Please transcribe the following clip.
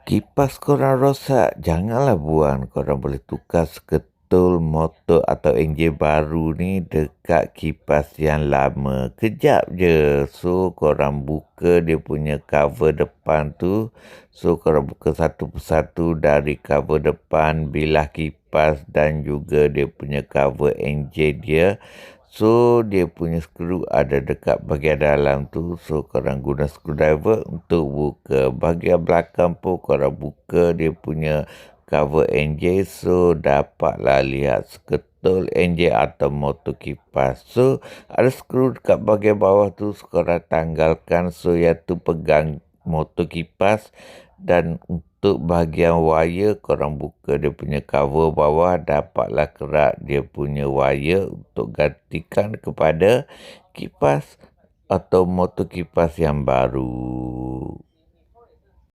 Kipas korang rosak, janganlah buang. Korang boleh tukar seketul motor atau enjin baru ni dekat kipas yang lama. Kejap je. So, korang buka dia punya cover depan tu. So, korang buka satu persatu dari cover depan, bilah kipas dan juga dia punya cover enjin dia. So, dia punya skru ada dekat bahagian dalam tu. So, korang guna screwdriver untuk buka. Bahagian belakang pun korang buka dia punya cover enjin. So, dapatlah lihat seketul enjin atau motor kipas. So, ada skru dekat bahagian bawah tu. So, korang tanggalkan. So, yang tu pegang motor kipas. Dan untuk bahagian wire, korang buka dia punya cover bawah, dapatlah kerak dia punya wire untuk gantikan kepada kipas atau motor kipas yang baru.